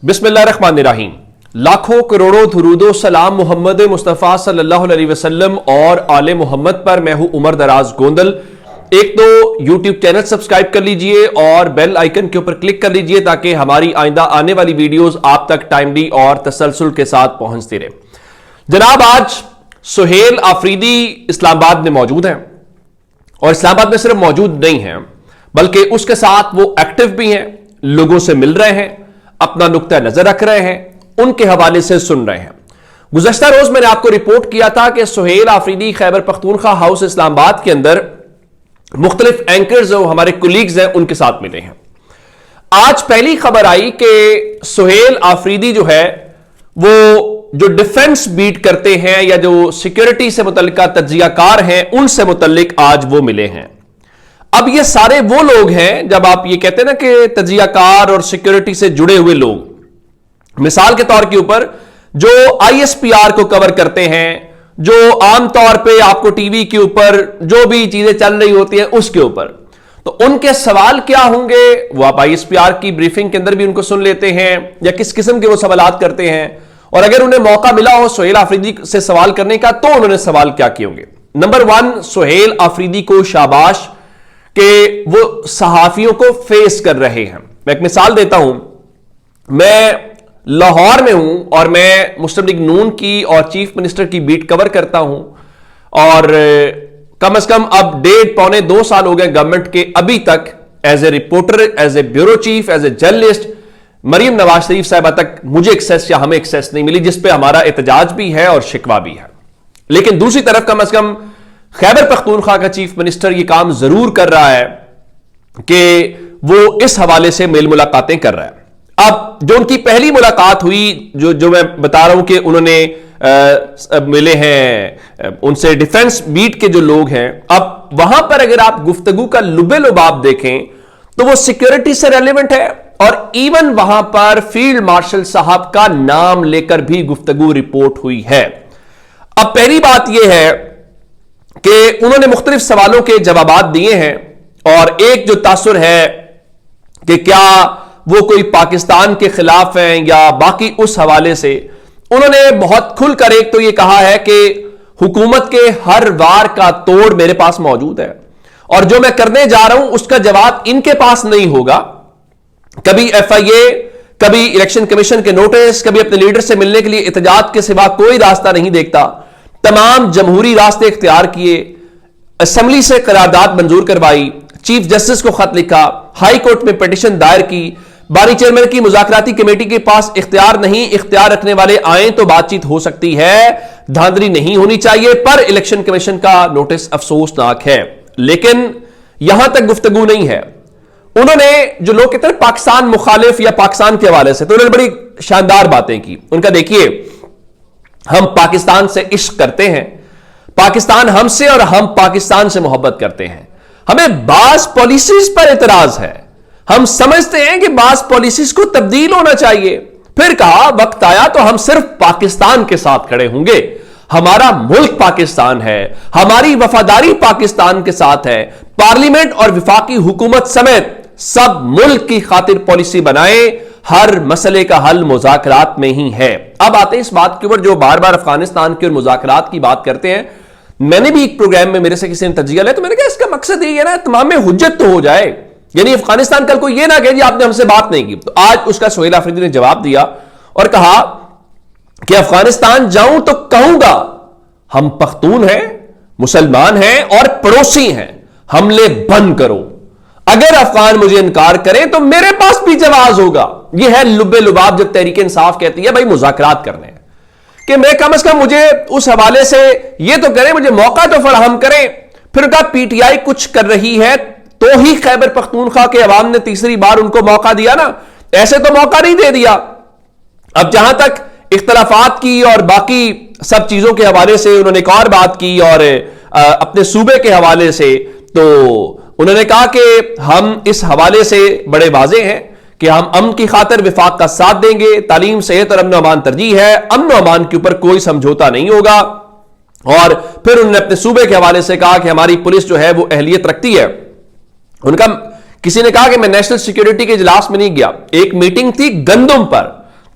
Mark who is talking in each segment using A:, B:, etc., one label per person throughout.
A: बिस्मिल्लाहिर्रहमानिर्रहीम। लाखों करोड़ों दुरूदो सलाम मोहम्मद मुस्तफ़ा सल्लल्लाहु अलैहि वसल्लम और आले मोहम्मद पर। मैं हूं उमर दराज गोंदल। एक तो यूट्यूब चैनल सब्सक्राइब कर लीजिए और बेल आइकन के ऊपर क्लिक कर लीजिए ताकि हमारी आइंदा आने वाली वीडियोस आप तक टाइमली और तसलसल के साथ पहुंचती रहे। जनाब, आज सुहेल आफरीदी इस्लामाबाद में मौजूद हैं और इस्लामाबाद में सिर्फ मौजूद नहीं हैं बल्कि उसके साथ वो एक्टिव भी हैं, लोगों से मिल रहे हैं, अपना नुक्ता नजर रख रहे हैं, उनके हवाले से सुन रहे हैं। गुज़श्ता रोज मैंने आपको रिपोर्ट किया था कि सुहेल आफरीदी खैबर पख्तूनख्वा हाउस इस्लामाबाद के अंदर मुख्तलिफ एंकर्स जो हमारे कोलीग्स हैं उनके साथ मिले हैं। आज पहली खबर आई कि सुहेल आफरीदी जो है वो जो डिफेंस बीट करते हैं या जो सिक्योरिटी से मुतल्लिका तज्जियाकार हैं उनसे मुतल्लिक आज वो मिले हैं। अब ये सारे वो लोग हैं, जब आप ये कहते हैं ना कि तज्जियाकार और सिक्योरिटी से जुड़े हुए लोग, मिसाल के तौर के ऊपर जो आईएसपीआर को कवर करते हैं, जो आमतौर पे आपको टीवी के ऊपर जो भी चीजें चल रही होती हैं उसके ऊपर, तो उनके सवाल क्या होंगे वो आप आईएसपीआर की ब्रीफिंग के अंदर भी उनको सुन लेते हैं या किस किस्म के वो सवालात करते हैं, और अगर उन्हें मौका मिला हो सुहेल आफरीदी से सवाल करने का तो उन्होंने सवाल क्या किए होंगे। नंबर 1, सुहेल आफरीदी को शाबाश कि वो सहाफियों को फेस कर रहे हैं। मैं एक मिसाल देता हूं, मैं लाहौर में हूं और मैं मुस्लिम लीग नून की और चीफ मिनिस्टर की बीट कवर करता हूं और कम से कम अब 1.5-2 साल हो गए गवर्नमेंट के अभी तक as a reporter, as a bureau chief, as a journalist Maryam Nawaz Sharif साहबा तक मुझे एक्सेस या हमें एक्सेस नहीं मिली, जिस पे हमारा एहतजाज भी है और शिकवा भी है। लेकिन दूसरी तरफ कम से कम खैबर पख्तूनख्वा का चीफ मिनिस्टर ये काम जरूर कर रहा है कि वो इस हवाले से मेल मुलाकातें कर रहा है। अब जो उनकी पहली मुलाकात हुई, जो मैं बता रहा हूं कि उन्होंने मिले हैं उनसे डिफेंस बीट के जो लोग हैं, अब वहां पर अगर आप गुफ्तगू का लुबे लुबाब देखें तो वो सिक्योरिटी से रेलेवेंट है और इवन वहां पर फील्ड मार्शल साहब का नाम लेकर भी गुफ्तगू रिपोर्ट हुई है। अब पहली बात यह है कि उन्होंने मुख्तलिफ सवालों के जवाबात दिए हैं और एक जो तासुर है कि क्या वो कोई पाकिस्तान के खिलाफ हैं या बाकी, उस हवाले से उन्होंने बहुत खुलकर एक तो ये कहा है कि हुकूमत के हर वार का तोड़ मेरे पास मौजूद है और जो मैं करने जा रहा हूं उसका जवाब इनके पास नहीं होगा। कभी एफआईए, कभी इलेक्शन कमीशन के नोटिस, कभी अपने लीडर से मिलने के लिए एहतजाज के सिवा कोई रास्ता नहीं देखता। तमाम जमहूरी रास्ते इख्तियार किए, असेंबली से करारदाद मंजूर करवाई, चीफ जस्टिस को खत लिखा, हाई कोर्ट में पिटीशन दायर की, बानी चेयरमैन की मुज़ाकराती कमेटी के पास इख्तियार नहीं, इख्तियार रखने वाले आए तो बातचीत हो सकती है, धांधली नहीं होनी चाहिए, पर इलेक्शन कमीशन का नोटिस अफसोसनाक है। लेकिन यहां तक गुफ्तगू नहीं है। उन्होंने जो लोग कहते हैं पाकिस्तान मुखालिफ या पाकिस्तान के हवाले से, तो उन्होंने बड़ी शानदार बातें की। उनका देखिए, हम पाकिस्तान से इश्क करते हैं, पाकिस्तान हमसे और हम पाकिस्तान से मोहब्बत करते हैं। हमें बास पॉलिसीज पर एतराज है, हम समझते हैं कि बास पॉलिसीज को तब्दील होना चाहिए। फिर कहा वक्त आया तो हम सिर्फ पाकिस्तान के साथ खड़े होंगे, हमारा मुल्क पाकिस्तान है, हमारी वफादारी पाकिस्तान के साथ है। पार्लियामेंट और विफाकी हुकूमत समेत सब मुल्क की खातिर पॉलिसी बनाए, हर मसले का हल मुज़ाकरात में ही है। अब आते हैं इस बात के ऊपर जो बार बार अफगानिस्तान की और मुज़ाकरात की बात करते हैं। मैंने भी एक प्रोग्राम में मेरे से किसी ने तज्जिया लिया तो मैंने कहा इसका मकसद यही है ना, तमाम में हुज्जत तो हो जाए, यानी अफगानिस्तान कल को ये ना कहे जी आपने हमसे बात नहीं की। तो आज उसका सुहेल आफरीदी ने जवाब दिया और कहा कि अफगानिस्तान जाऊं तो कहूंगा हम पख्तून हैं, मुसलमान हैं और पड़ोसी हैं, हमले बंद करो। अगर अफगान मुझे इनकार करें तो मेरे पास भी जवाब होगा। यह है लुबे लुबाब जब तहरीक इंसाफ कहती है भाई मुज़ाकरात करने हैं, कि मैं कम से कम मुझे उस हवाले से यह तो करें, मुझे मौका तो फराहम करें। फिर कहा पीटीआई कुछ कर रही है तो ही खैबर पख्तूनख्वा के अवाम ने तीसरी बार उनको मौका दिया ना, ऐसे तो मौका नहीं दे दिया। अब जहां तक इख्तलाफात की और बाकी सब चीजों के हवाले से उन्होंने एक और बात की और अपने सूबे के हवाले से, तो उन्होंने कहा कि हम इस हवाले से बड़े वाज़ेह हैं कि हम अमन की खातिर विफाक का साथ देंगे, तालीम, सेहत और अमन अमान तरजीह है, अमन अमान के ऊपर कोई समझौता नहीं होगा। और फिर उन्होंने अपने सूबे के हवाले से कहा कि हमारी पुलिस जो है वो अहलियत रखती है। उनका किसी ने कहा कि मैं नेशनल सिक्योरिटी के इजलास में नहीं गया, एक मीटिंग थी गंदम पर,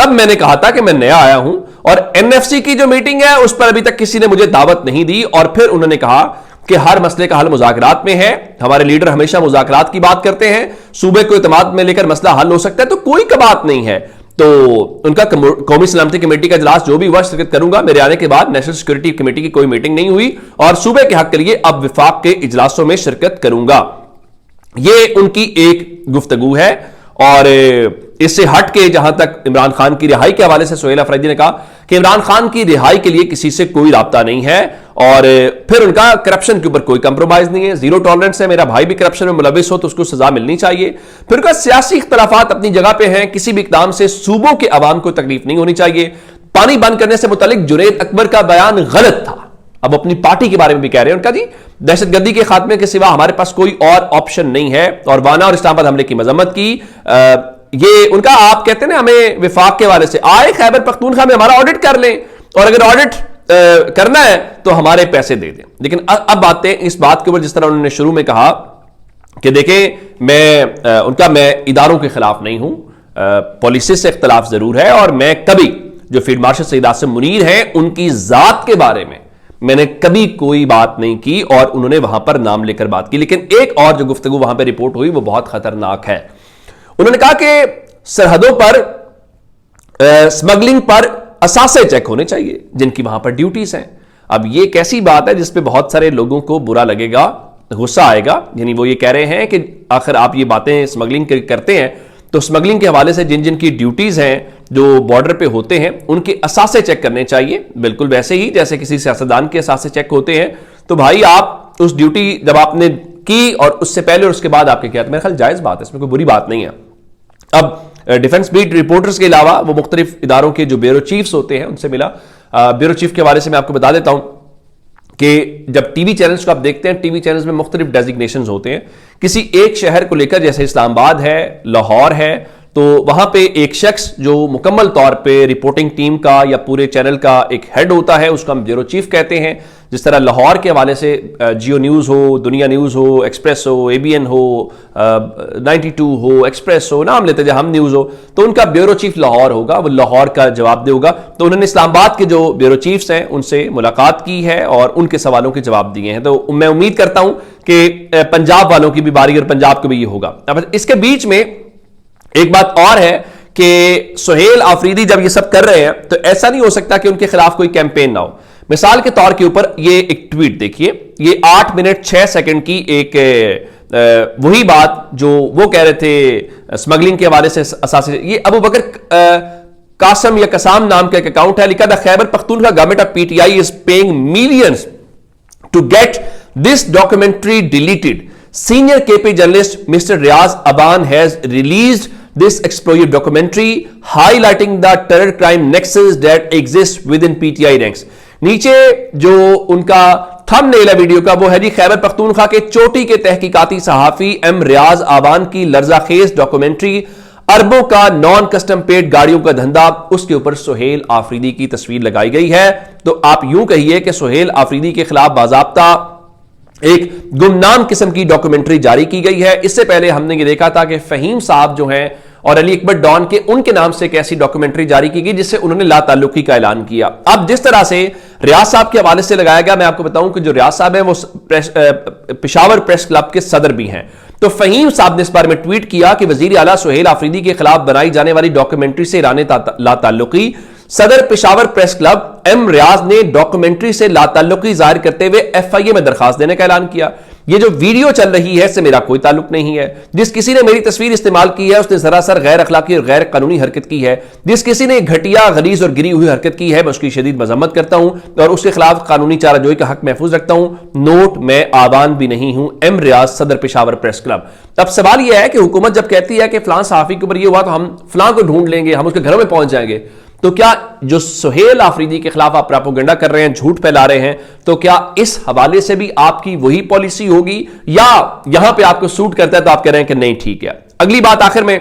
A: तब मैंने कहा था कि मैं नया आया हूं और एनएफसी की जो मीटिंग है उस पर अभी तक किसी ने मुझे दावत नहीं दी, और फिर उन्होंने कहा कि हर मसले का हल मुज़ाकरात में है, हमारे लीडर हमेशा मुज़ाकरात की बात करते हैं, सूबे को इत्तेमाद में लेकर मसला हल हो सकता है, तो कोई का बात नहीं है। तो उनका कौमी सलामती कमेटी का इजलास जो भी हुआ शिरकत करूंगा। मेरे आने के बाद नेशनल सिक्योरिटी कमेटी की कोई मीटिंग नहीं हुई और सूबे के हक के लिए अब विफाक के इजलासों में शिरकत करूंगा। ये उनकी एक गुफ्तगू है। और इससे हट के जहां तक इमरान खान की रिहाई के हवाले से सोहेल अफरीदी ने कहा कि इमरान खान की रिहाई के लिए किसी से कोई राब्ता नहीं है, और फिर उनका करप्शन के ऊपर कोई कंप्रोमाइज नहीं है, जीरो टॉलरेंस है, मेरा भाई भी करप्शन में मुलविस हो तो उसको सजा मिलनी चाहिए। फिर उनका सियासी इख्तलाफात अपनी जगह पे हैं, किसी भी इकदाम से सूबों के अवाम को तकलीफ नहीं होनी चाहिए। पानी बंद करने से मुतालिक जुनैद अकबर का बयान गलत था, अब अपनी पार्टी के बारे में भी कह रहे हैं। उनका जी दहशतगर्दी के खात्मे के सिवा हमारे पास कोई और ऑप्शन नहीं है, और वाना और इस्लामाबाद हमले की मजम्मत की। ये उनका, आप कहते हैं ना हमें विफाक के वाले से आए खैबर पख्तूनख्वा में हमारा ऑडिट कर लें, और अगर ऑडिट करना है तो हमारे पैसे दे दें। लेकिन अब बातें इस बात के ऊपर, जिस तरह उन्होंने शुरू में कहा कि देखें मैं इदारों के खिलाफ नहीं हूं, पॉलिसी से इख्तलाफ जरूर है, और मैं कभी जो फील्ड मार्शल सईद आसिम मुनीर हैं उनकी जात के बारे में मैंने कभी कोई बात नहीं की, और उन्होंने वहां पर नाम लेकर बात की। लेकिन एक और जो गुफ्तगू वहां पर रिपोर्ट हुई वो बहुत खतरनाक है। उन्होंने कहा कि सरहदों पर स्मगलिंग पर असासे चेक होने चाहिए जिनकी वहां पर ड्यूटीज हैं। अब ये कैसी बात है जिसपे बहुत सारे लोगों को बुरा लगेगा, गुस्सा आएगा। यानी वो ये कह रहे हैं कि आखिर आप ये बातें स्मगलिंग करते हैं तो स्मगलिंग के हवाले से जिन जिन की ड्यूटीज हैं जो बॉर्डर पे होते हैं उनके असासे चेक करने चाहिए, बिल्कुल वैसे ही जैसे किसी सियासतदान के असासे चेक होते हैं। तो भाई आप उस ड्यूटी जब आपने की और उससे पहले और उसके बाद आपके किया, तो मेरे ख्याल जायज बात है, इसमें कोई बुरी बात नहीं है। अब डिफेंस बीट रिपोर्टर्स के अलावा वो मुख्तलिफ इदारों के जो ब्यूरो चीफ्स होते हैं उनसे मिला। ब्यूरो चीफ के हवाले से मैं आपको बता देता हूं कि जब टीवी चैनल्स को आप देखते हैं, टीवी चैनल्स में मुख्तलिफ डेजिग्नेशंस होते हैं किसी एक शहर को लेकर, जैसे इस्लामाबाद है, लाहौर है, तो वहां पे एक शख्स जो मुकम्मल तौर पे रिपोर्टिंग टीम का या पूरे चैनल का एक हेड होता है, उसको हम ब्यूरो चीफ कहते हैं। जिस तरह लाहौर के हवाले से जियो न्यूज़ हो, दुनिया न्यूज़ हो, एक्सप्रेस हो, एबीएन हो, 92 हो, एक्सप्रेस हो, नाम लेते हैं हम न्यूज़ हो, तो उनका ब्यूरो चीफ लाहौर होगा, वो लाहौर का जवाब दे होगा। तो उन्होंने इस्लामाबाद के जो ब्यूरो चीफ्स हैं उनसे मुलाकात की है और उनके सवालों के जवाब दिए हैं। तो मैं उम्मीद करता हूं कि पंजाब वालों की भी बारी और पंजाब को भी ये होगा। अब इसके बीच में एक बात और है कि सोहेल आफरीदी जब ये सब कर रहे हैं तो ऐसा नहीं हो सकता कि उनके खिलाफ कोई कैंपेन ना हो। मिसाल के तौर के ऊपर ये एक ट्वीट देखिए, ये 8 मिनट 6 सेकंड की एक वही बात जो वो कह रहे थे स्मगलिंग के हवाले से असासे। ये अबू बकर कासम या कसाम नाम का एक अकाउंट है, लिखा था Khyber Pakhtunkhwa government of PTI is paying millions to get this documentary deleted. Senior KP journalist Mr. Riaz Aban has released this exploitive documentary highlighting the terror crime nexus that exists within PTI ranks. नीचे जो उनका thumbnail है video का वो है जी खैबर पख्तूनख्वा के चोटी के तहकीकाती सहाफी एम रियाज आबान की लर्जाखेज डॉक्यूमेंट्री अरबों का नॉन कस्टम पेड गाड़ियों का धंधा, उसके ऊपर सोहेल आफरीदी की तस्वीर लगाई गई है। तो आप यूं कहिए कि सोहेल आफरीदी के खिलाफ बाज़ाब्ता एक गुमनाम किस्म की डॉक्यूमेंट्री जारी की गई है। इससे पहले हमने ये देखा था कि फहीम साहब जो हैं और अली अकबर डॉन के उनके नाम से एक ऐसी डॉक्यूमेंट्री जारी की गई जिससे उन्होंने लाताल्लुकी का ऐलान किया। अब जिस तरह से रियाज साहब के हवाले से लगाया गया, मैं आपको बताऊं कि जो रियाज साहब हैं वो पेशावर प्रेस क्लब के सदर भी हैं। तो फहीम साहब ने इस बारे में ट्वीट किया कि वजीर आला सोहेल आफरीदी के खिलाफ बनाई जाने वाली डॉक्यूमेंट्री से ईरान लाताल्लुकी। सदर पेशावर प्रेस क्लब एम रियाज ने डॉक्यूमेंट्री से लाताल्लुकी जाहिर करते हुए एफआईए में दरखास्त देने का ऐलान किया। ये जो वीडियो चल रही है इससे मेरा कोई ताल्लुक नहीं है। जिस किसी ने मेरी तस्वीर इस्तेमाल की है उसने सरासर गैर अखलाकी और गैर कानूनी हरकत की है। जिस किसी ने घटिया, गलीज और गिरी हुई हरकत की है मैं उसकी शदीद मजम्मत करता हूं और उसके खिलाफ कानूनी चाराजोई का हक महफूज रखता हूं। नोट, मैं आवान भी नहीं हूं। एम रियाज, सदर पेशावर प्रेस क्लब। अब सवाल यह है कि हुकूमत जब कहती है कि फलां सहाफी के ऊपर ये हुआ तो हम फलां को ढूंढ लेंगे, हम उसके घरों में पहुंच जाएंगे, तो क्या जो सोहेल आफरीदी के खिलाफ आप प्रोपेगेंडा कर रहे हैं, झूठ फैला रहे हैं, तो क्या इस हवाले से भी आपकी वही पॉलिसी होगी या यहां पे आपको सूट करता है तो आप कह रहे हैं कि नहीं ठीक है। अगली बात आखिर में,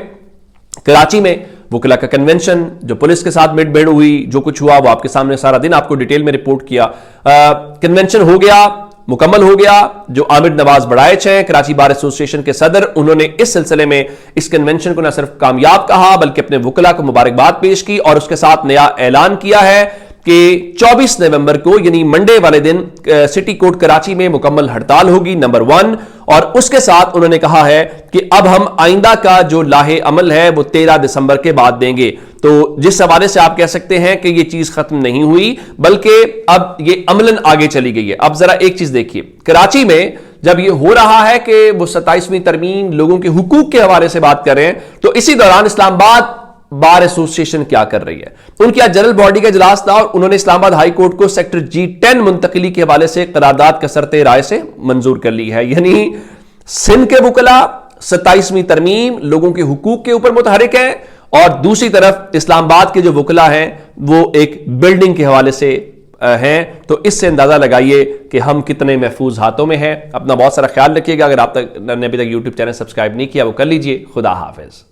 A: कराची में वकला का कन्वेंशन, जो पुलिस के साथ मुठभेड़ हुई, जो कुछ हुआ वो आपके सामने सारा दिन आपको डिटेल में रिपोर्ट किया। कन्वेंशन हो गया, मुकम्मल हो गया। जो आमिर नवाज बड़ाइच हैं, कराची बार एसोसिएशन के सदर, उन्होंने इस सिलसिले में इस कन्वेंशन को न सिर्फ कामयाब कहा बल्कि अपने वकला को मुबारकबाद पेश की और उसके साथ नया ऐलान किया है कि 24 नवंबर को यानी मंडे वाले दिन सिटी कोर्ट कराची में मुकम्मल हड़ताल होगी, नंबर 1। और उसके साथ उन्होंने कहा है कि अब हम आइंदा का जो लाहे अमल है वो 13 दिसंबर के बाद देंगे। तो जिस हवाले से आप कह सकते हैं कि ये चीज खत्म नहीं हुई बल्कि अब ये अमलन आगे चली गई है। अब जरा एक चीज देखिए, कराची में जब ये हो रहा है कि वो 27वीं तरमीम लोगों के हुकूक के हवाले से बात कर रहे हैं, तो इसी दौरान इस्लामाबाद बार एसोसिएशन क्या कर रही है। उनकी आज जनरल बॉडी का इजलास था और उन्होंने इस्लामाबाद हाई कोर्ट को सेक्टर G10 मुंतकिली के हवाले से करारदाद कसरते राय से मंजूर कर ली है। यानी सिंध के वकला 27वीं तरमीम लोगों के हुकूक के ऊपर मुतहरिक है और दूसरी तरफ इस्लामाबाद के जो वकला हैं वो एक बिल्डिंग के हवाले से हैं। तो इससे अंदाजा लगाइए कि हम कितने महफूज हाथों में हैं। अपना बहुत सारा ख्याल रखिएगा। अगर आप तक ने अभी तक यूट्यूब चैनल सब्सक्राइब नहीं किया वो कर लीजिए। खुदा हाफिज।